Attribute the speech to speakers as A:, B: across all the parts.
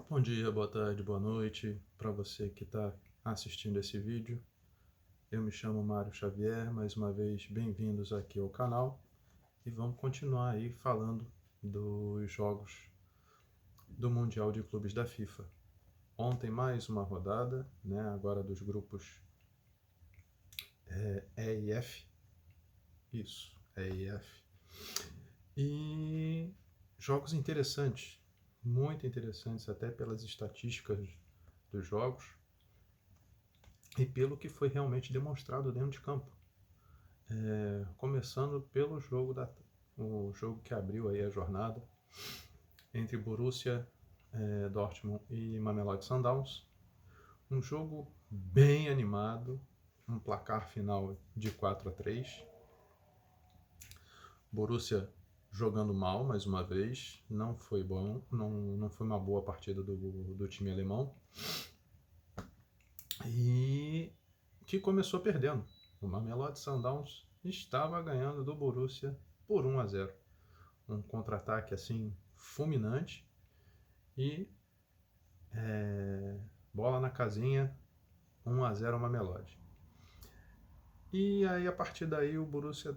A: Bom dia, boa tarde, boa noite para você que está assistindo esse vídeo. Eu me chamo Mário Xavier, mais uma vez bem-vindos aqui ao canal e vamos continuar aí falando dos jogos do Mundial de Clubes da FIFA. Ontem mais uma rodada, né, agora dos grupos E e F, isso, E e F, e jogos interessantes, muito interessantes até pelas estatísticas dos jogos e pelo que foi realmente demonstrado dentro de campo. Começando pelo o jogo que abriu aí a jornada entre Borussia Dortmund e Mamelodi Sundowns. Um jogo bem animado, um placar final de 4-3. Borussia jogando mal mais uma vez, não foi bom, não foi uma boa partida do time alemão. E que começou perdendo. O Mamelodi Sundowns estava ganhando do Borussia por 1-0. Um contra-ataque assim fulminante e bola na casinha, 1-0 Mamelodi. E aí a partir daí o Borussia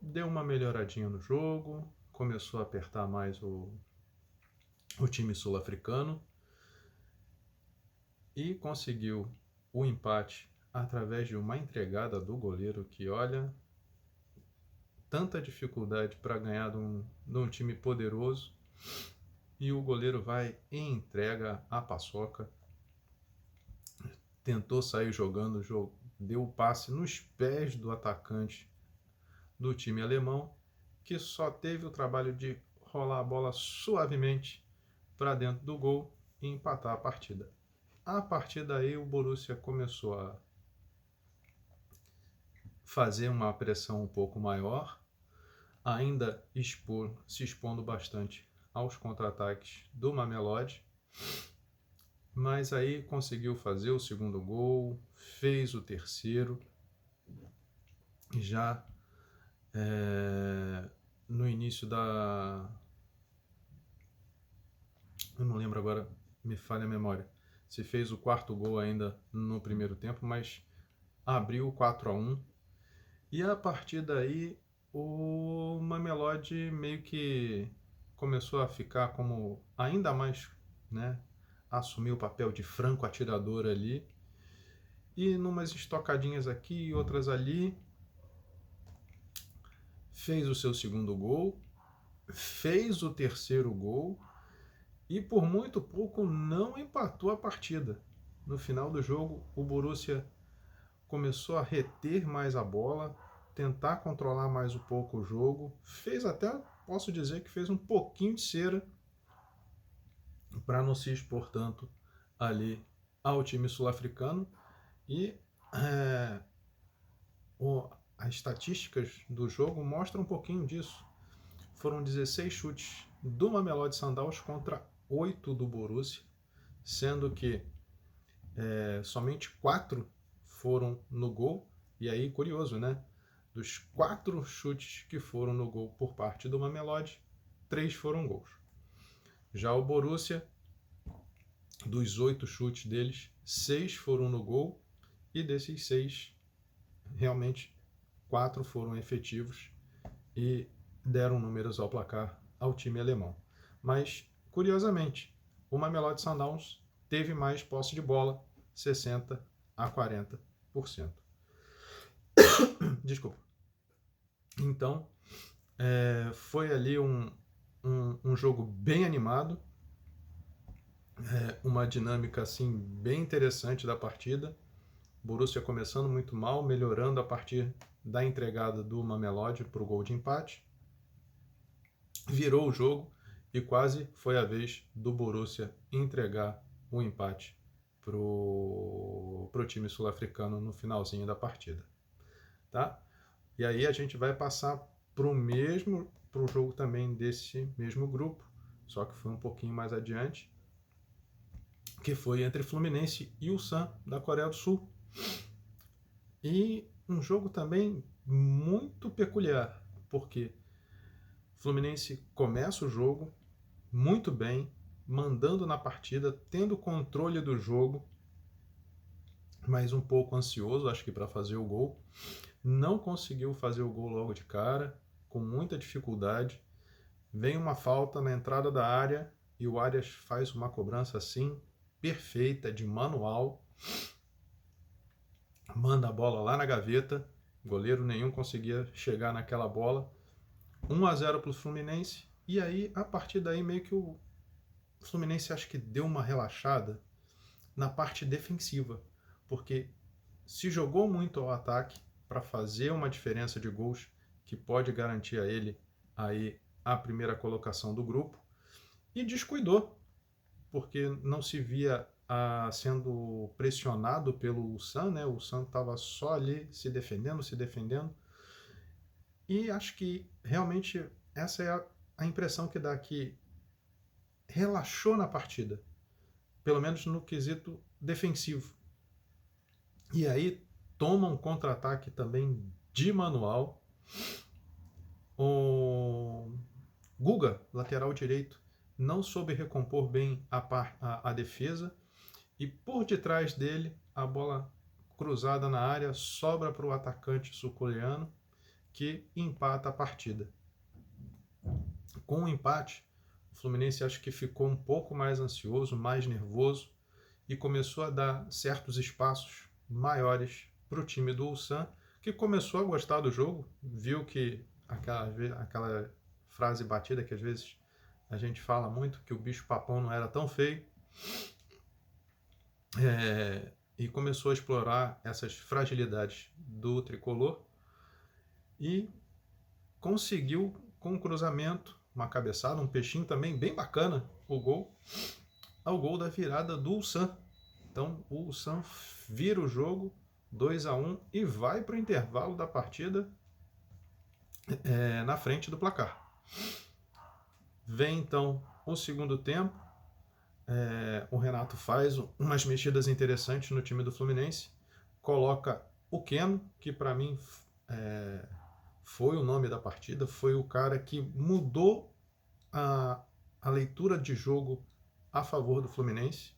A: deu uma melhoradinha no jogo, começou a apertar mais o time sul-africano e conseguiu o empate através de uma entregada do goleiro que, olha, tanta dificuldade para ganhar de um time poderoso, e o goleiro vai e entrega a paçoca. Tentou sair jogando, deu o passe nos pés do atacante do time alemão, que só teve o trabalho de rolar a bola suavemente para dentro do gol e empatar a partida. A partir daí o Borussia começou a fazer uma pressão um pouco maior, ainda se expondo bastante aos contra-ataques do Mamelodi, mas aí conseguiu fazer o segundo gol, fez o terceiro, já no início eu não lembro agora, me falha a memória, se fez o quarto gol ainda no primeiro tempo, mas abriu 4-1, e a partir daí o Mamelodi meio que começou a ficar como ainda mais, né, assumir o papel de franco atirador ali, e numas estocadinhas aqui e outras ali, fez o seu segundo gol, fez o terceiro gol e por muito pouco não empatou a partida. No final do jogo, o Borussia começou a reter mais a bola, tentar controlar mais um pouco o jogo, fez até, posso dizer que fez um pouquinho de cera para não se expor tanto ali ao time sul-africano, e as estatísticas do jogo mostram um pouquinho disso. Foram 16 chutes do Mamelodi Sundowns contra 8 do Borussia, sendo que somente 4 foram no gol. E aí, curioso, né? Dos 4 chutes que foram no gol por parte do Mamelodi, 3 foram gols. Já o Borussia, dos 8 chutes deles, 6 foram no gol, e desses 6, realmente 4 foram efetivos e deram números ao placar ao time alemão. Mas, curiosamente, o Mamelodi Sundowns teve mais posse de bola, 60-40%. Desculpa. Então, foi ali um jogo bem animado, uma dinâmica assim bem interessante da partida. Borussia começando muito mal, melhorando a partir da entregada do Mamelodi para o gol de empate. Virou o jogo e quase foi a vez do Borussia entregar o empate pro time sul-africano no finalzinho da partida, tá? E aí a gente vai passar pro jogo também desse mesmo grupo, só que foi um pouquinho mais adiante, que foi entre Fluminense e Ulsan da Coreia do Sul. E um jogo também muito peculiar, porque Fluminense começa o jogo muito bem, mandando na partida, tendo controle do jogo, mas um pouco ansioso, acho que para fazer o gol. Não conseguiu fazer o gol logo de cara, com muita dificuldade. Vem uma falta na entrada da área e o Arias faz uma cobrança assim, perfeita, de manual. Manda a bola lá na gaveta, goleiro nenhum conseguia chegar naquela bola. 1-0 para o Fluminense. E aí, a partir daí, meio que o Fluminense acho que deu uma relaxada na parte defensiva, porque se jogou muito ao ataque para fazer uma diferença de gols que pode garantir a ele aí a primeira colocação do grupo, e descuidou, porque não se via sendo pressionado pelo Ulsan, né? O Ulsan estava só ali se defendendo, e acho que realmente essa é a impressão que dá, que relaxou na partida, pelo menos no quesito defensivo. E aí toma um contra-ataque também de manual. O Guga, lateral direito, não soube recompor bem a defesa, e por detrás dele a bola cruzada na área sobra para o atacante sul-coreano, que empata a partida. Com o empate, o Fluminense acho que ficou um pouco mais ansioso, mais nervoso, e começou a dar certos espaços maiores para o time do Ulsan, que começou a gostar do jogo, viu que aquela frase batida que às vezes a gente fala muito, que o bicho-papão não era tão feio, e começou a explorar essas fragilidades do tricolor e conseguiu, com um cruzamento, uma cabeçada, um peixinho também bem bacana, o gol, ao gol da virada do Ulsan. Então o Ulsan vira o jogo 2-1 e vai para o intervalo da partida na frente do placar. Vem então o segundo tempo, o Renato faz umas mexidas interessantes no time do Fluminense, coloca o Keno, que para mim foi o nome da partida, foi o cara que mudou a leitura de jogo a favor do Fluminense,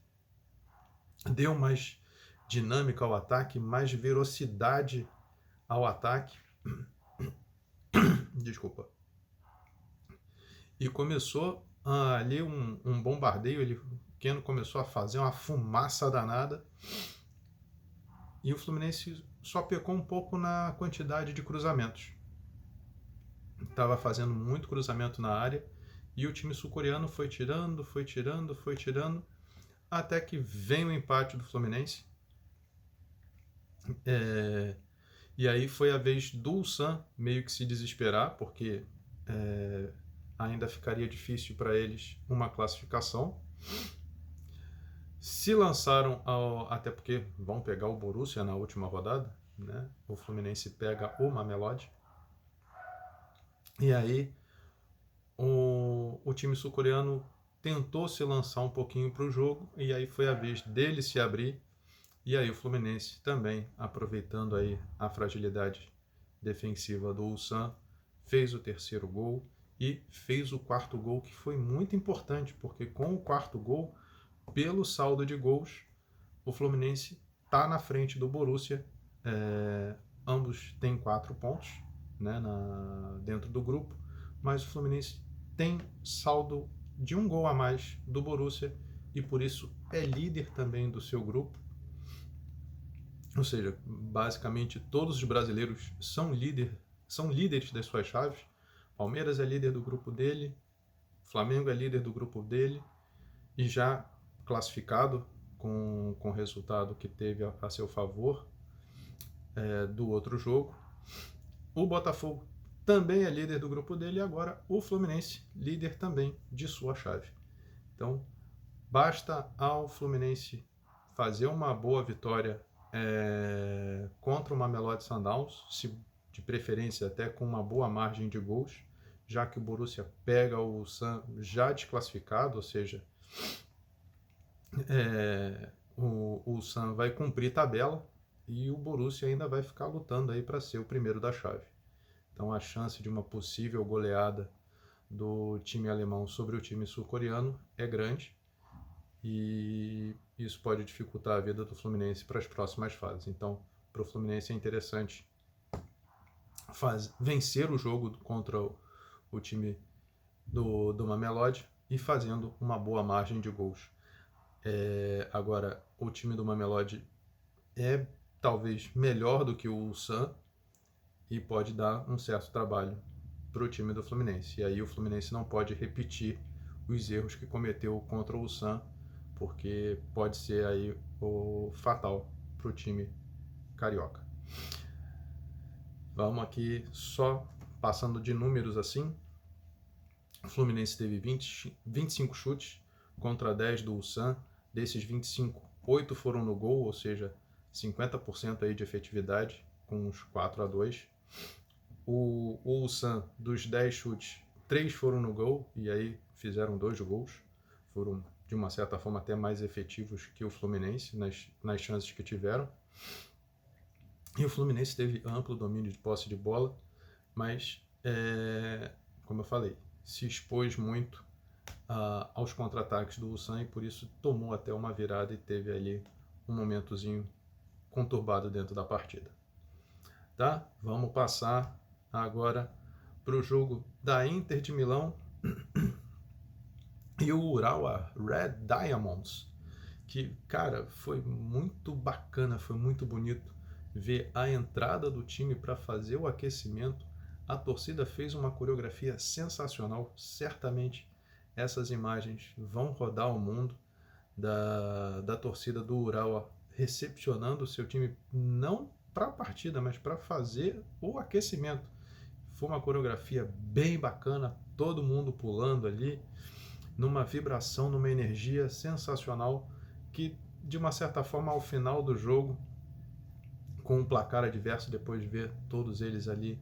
A: deu mais dinâmica ao ataque, mais velocidade ao ataque. Desculpa. E começou ali um bombardeio, o Keno começou a fazer uma fumaça danada, e o Fluminense só pecou um pouco na quantidade de cruzamentos. Estava fazendo muito cruzamento na área, e o time sul-coreano foi tirando, até que vem o empate do Fluminense. E aí foi a vez do Ulsan meio que se desesperar, porque ainda ficaria difícil para eles uma classificação. Se lançaram até porque vão pegar o Borussia na última rodada, né? O Fluminense pega o Mamelodi. E aí o time sul-coreano tentou se lançar um pouquinho para o jogo, e aí foi a vez dele se abrir, e aí o Fluminense também, aproveitando aí a fragilidade defensiva do Ulsan, fez o terceiro gol e fez o quarto gol, que foi muito importante, porque com o quarto gol, pelo saldo de gols, o Fluminense está na frente do Borussia. Ambos têm 4 pontos, né, dentro do grupo, mas o Fluminense tem saldo de um gol a mais do Borussia e por isso é líder também do seu grupo. Ou seja, basicamente todos os brasileiros são líderes das suas chaves. Palmeiras é líder do grupo dele, Flamengo é líder do grupo dele e já classificado com o resultado que teve a seu favor do outro jogo. O Botafogo também é líder do grupo dele, e agora o Fluminense, líder também de sua chave. Então, basta ao Fluminense fazer uma boa vitória contra o Mamelodi Sundowns, de preferência até com uma boa margem de gols, já que o Borussia pega o Ulsan já desclassificado, ou seja, o Ulsan vai cumprir tabela e o Borussia ainda vai ficar lutando aí para ser o primeiro da chave. Então a chance de uma possível goleada do time alemão sobre o time sul-coreano é grande. e isso pode dificultar a vida do Fluminense para as próximas fases. Então, para o Fluminense é interessante vencer o jogo contra o time do Mamelodi e fazendo uma boa margem de gols. Agora, o time do Mamelodi é talvez melhor do que o Ulsan e pode dar um certo trabalho para o time do Fluminense. E aí o Fluminense não pode repetir os erros que cometeu contra o Ulsan, porque pode ser aí o fatal para o time carioca. Vamos aqui só passando de números assim. O Fluminense teve 25 chutes contra 10 do Ulsan. Desses 25, 8 foram no gol, ou seja, 50% aí de efetividade, com uns 4-2. O Ulsan, dos 10 chutes, 3 foram no gol, e aí fizeram 2 gols. Foram, de uma certa forma, até mais efetivos que o Fluminense nas chances que tiveram. E o Fluminense teve amplo domínio de posse de bola, mas, como eu falei, se expôs muito aos contra-ataques do Ulsan e por isso tomou até uma virada e teve ali um momentozinho conturbado dentro da partida. Tá? Vamos passar agora para o jogo da Inter de Milão e o Urawa Red Diamonds, que, cara, foi muito bacana, foi muito bonito ver a entrada do time para fazer o aquecimento. A torcida fez uma coreografia sensacional, certamente essas imagens vão rodar o mundo da torcida do Urawa recepcionando o seu time, não para a partida, mas para fazer o aquecimento. Foi uma coreografia bem bacana, todo mundo pulando ali, numa vibração, numa energia sensacional, que de uma certa forma ao final do jogo, com um placar adverso, depois de ver todos eles ali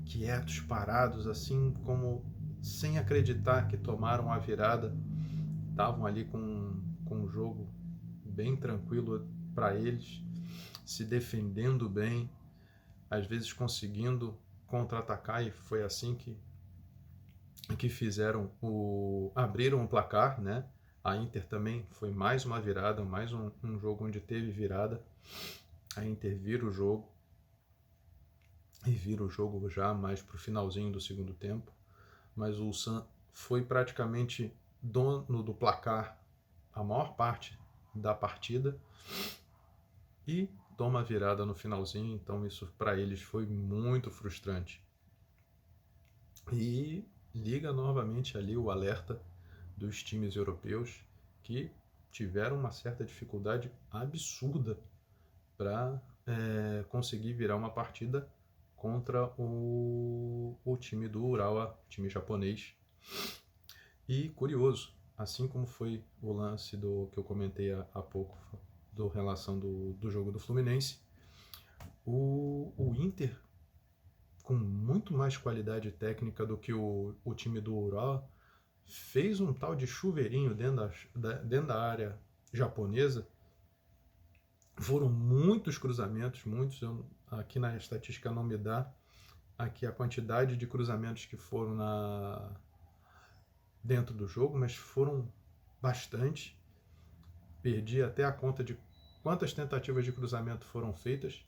A: quietos, parados, assim como sem acreditar que tomaram a virada, estavam ali com um jogo bem tranquilo para eles, se defendendo bem, às vezes conseguindo contra-atacar, e foi assim que fizeram abriram o placar, né? A Inter também foi mais uma virada, mais um jogo onde teve virada. A Inter vira o jogo, e vira o jogo já mais para o finalzinho do segundo tempo, mas o Ulsan foi praticamente dono do placar a maior parte da partida e toma a virada no finalzinho, então isso para eles foi muito frustrante. E liga novamente ali o alerta dos times europeus que tiveram uma certa dificuldade absurda para conseguir virar uma partida contra o time do Urawa, time japonês. E curioso, assim como foi o lance que eu comentei há pouco, do relação do jogo do Fluminense, o Inter, com muito mais qualidade técnica do que o time do Urawa, fez um tal de chuveirinho dentro da área japonesa. Foram muitos cruzamentos, aqui na estatística não me dá aqui a quantidade de cruzamentos que foram dentro do jogo, mas foram bastante. Perdi até a conta de quantas tentativas de cruzamento foram feitas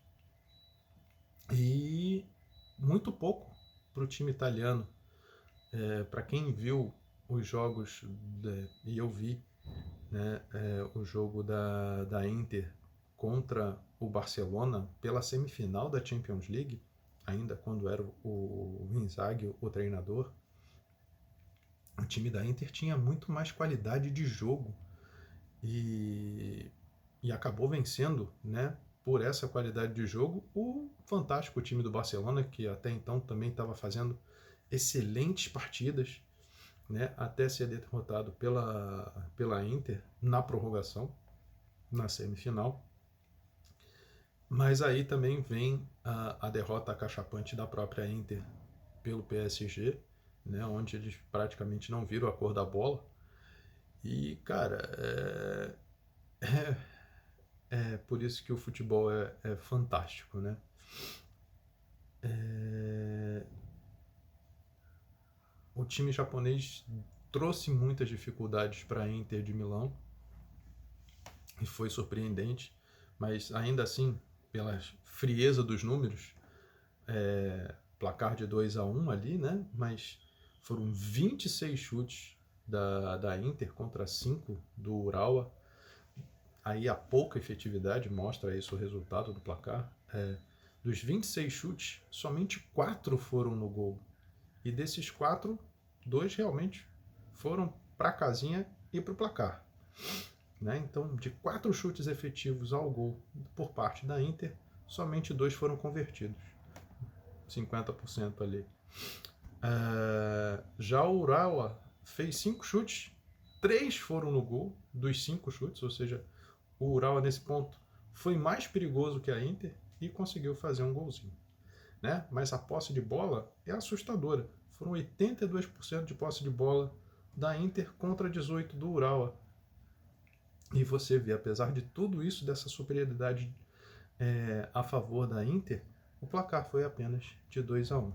A: e muito pouco para o time italiano. Para quem viu os jogos, e eu vi, né, o jogo da Inter contra o Barcelona pela semifinal da Champions League, ainda quando era o Inzaghi o treinador, o time da Inter tinha muito mais qualidade de jogo e acabou vencendo, né, por essa qualidade de jogo, o fantástico time do Barcelona, que até então também estava fazendo excelentes partidas, né, até ser derrotado pela Inter na prorrogação, na semifinal. Mas aí também vem a derrota acachapante da própria Inter pelo PSG, né, onde eles praticamente não viram a cor da bola. E, cara, é por isso que o futebol é fantástico, né? O time japonês trouxe muitas dificuldades para a Inter de Milão e foi surpreendente, mas ainda assim, pela frieza dos números, placar de 2-1 ali, né? Mas foram 26 chutes da Inter contra 5 do Urawa. Aí a pouca efetividade mostra isso o resultado do placar. Dos 26 chutes, somente 4 foram no gol. E desses 4, 2 realmente foram para a casinha e para o placar. Né? Então, de 4 chutes efetivos ao gol por parte da Inter, somente 2 foram convertidos. 50% ali. Já o Urawa fez 5 chutes, 3 foram no gol dos 5 chutes, ou seja, o Urawa nesse ponto foi mais perigoso que a Inter e conseguiu fazer um golzinho. Né? Mas a posse de bola é assustadora. Foram 82% de posse de bola da Inter contra 18% do Urawa. E você vê, apesar de tudo isso, dessa superioridade a favor da Inter, o placar foi apenas de 2-1.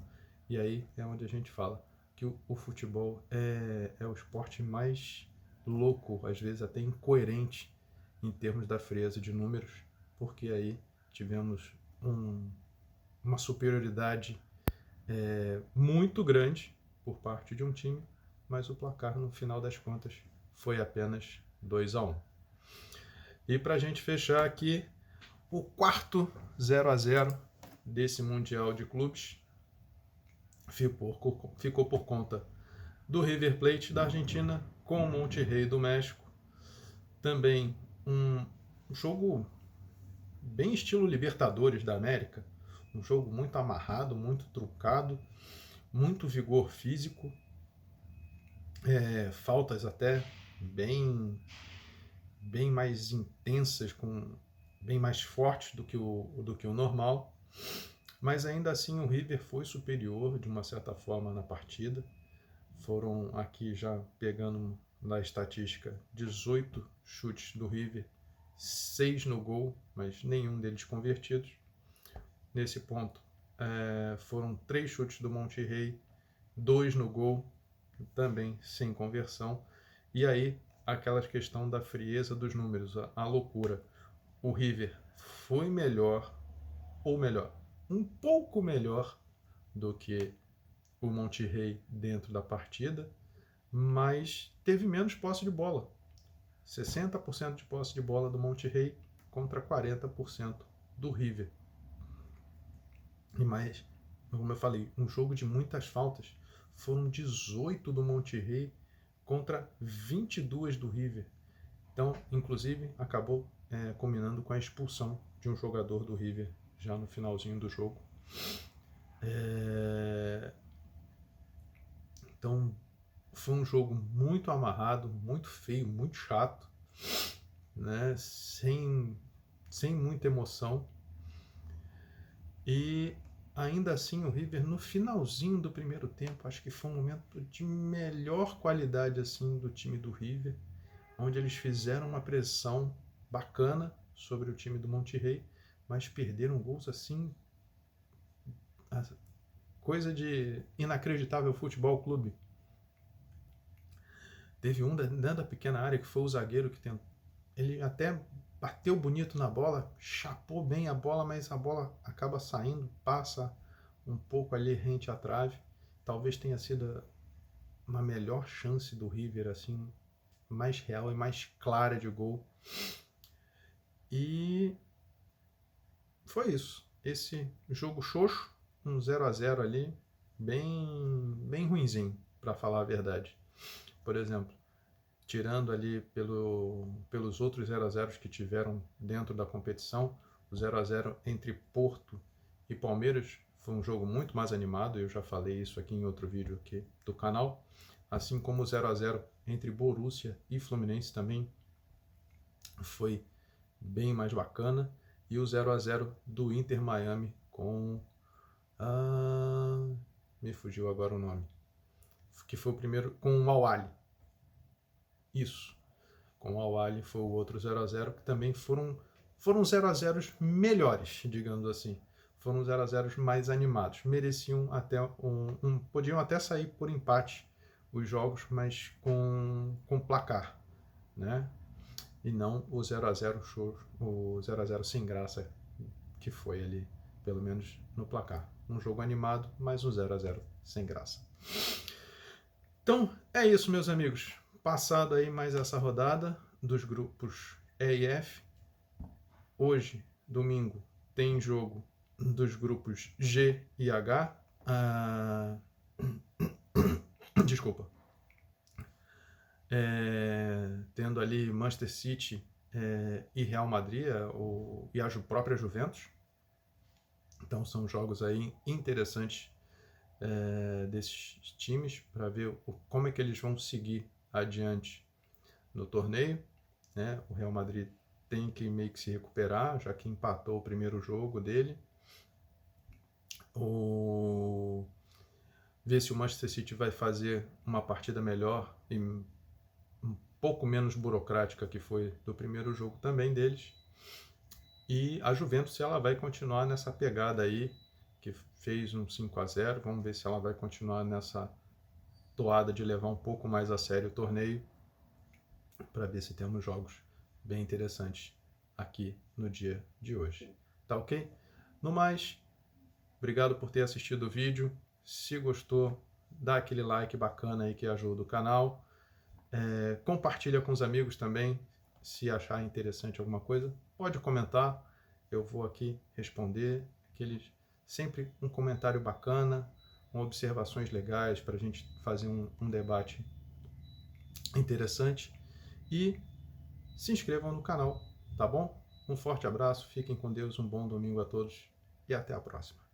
A: E aí é onde a gente fala que o futebol é o esporte mais louco, às vezes até incoerente em termos da frieza de números, porque aí tivemos uma superioridade muito grande por parte de um time, mas o placar no final das contas foi apenas 2-1. E para a gente fechar aqui, o quarto 0-0 desse Mundial de Clubes ficou por conta do River Plate da Argentina com o Monterrey do México. Também um jogo bem estilo Libertadores da América, um jogo muito amarrado, muito trucado, muito vigor físico, faltas até bem mais intensas, bem mais fortes do que o normal, mas ainda assim o River foi superior de uma certa forma na partida. Foram aqui já pegando na estatística 18 chutes do River, 6 no gol, mas nenhum deles convertidos. Nesse ponto foram 3 chutes do Monterrey, 2 no gol, também sem conversão. E aí aquela questão da frieza dos números, a loucura. O River foi melhor, ou melhor, um pouco melhor do que o Monterrey dentro da partida, mas teve menos posse de bola. 60% de posse de bola do Monterrey contra 40% do River. E mais, como eu falei, um jogo de muitas faltas. Foram 18 do Monterrey contra 22 do River. Então, inclusive, acabou combinando com a expulsão de um jogador do River já no finalzinho do jogo. Então, foi um jogo muito amarrado, muito feio, muito chato, né? Sem muita emoção. E ainda assim o River no finalzinho do primeiro tempo, acho que foi um momento de melhor qualidade assim do time do River, onde eles fizeram uma pressão bacana sobre o time do Monterrey, mas perderam gols assim, coisa de inacreditável futebol clube. Teve um dentro da pequena área que foi o zagueiro que tentou, ele até bateu bonito na bola, chapou bem a bola, mas a bola acaba saindo, passa um pouco ali rente à trave. Talvez tenha sido uma melhor chance do River, assim, mais real e mais clara de gol. E foi isso. Esse jogo xoxo, um 0-0 ali, bem ruinzinho, para falar a verdade. Por exemplo, tirando ali pelos outros 0-0 que tiveram dentro da competição, o 0-0 entre Porto e Palmeiras foi um jogo muito mais animado, eu já falei isso aqui em outro vídeo aqui do canal, assim como o 0-0 entre Borussia e Fluminense também foi bem mais bacana, e o 0-0 do Inter Miami com... me fugiu agora o nome. Que foi o primeiro com o Al-Ahly. Isso. Com o Al-Ahly foi o outro 0-0, que também foram 0-0 melhores, digamos assim. Foram 0-0 mais animados. Mereciam até podiam até sair por empate os jogos, mas com placar, né? E não o 0 a 0 show, o 0 a 0 sem graça que foi ali, pelo menos no placar. Um jogo animado, mas um 0 a 0 sem graça. Então, é isso, meus amigos. Passado aí mais essa rodada dos grupos E e F. Hoje, domingo, tem jogo dos grupos G e H. Desculpa. Tendo ali Manchester City e Real Madrid e a própria Juventus. Então são jogos aí interessantes desses times para ver como é que eles vão seguir adiante no torneio, né? O Real Madrid tem que meio que se recuperar, já que empatou o primeiro jogo dele. Ver se o Manchester City vai fazer uma partida melhor e um pouco menos burocrática que foi do primeiro jogo também deles. E a Juventus, se ela vai continuar nessa pegada aí, que fez um 5 a 0, vamos ver se ela vai continuar nessa toada de levar um pouco mais a sério o torneio, para ver se temos jogos bem interessantes aqui no dia de hoje. Tá ok? No mais, obrigado por ter assistido o vídeo. Se gostou, dá aquele like bacana aí que ajuda o canal. Compartilha com os amigos também, se achar interessante alguma coisa. Pode comentar, eu vou aqui responder. Sempre um comentário bacana, com observações legais para a gente fazer um debate interessante. E se inscrevam no canal, tá bom? Um forte abraço, fiquem com Deus, um bom domingo a todos e até a próxima.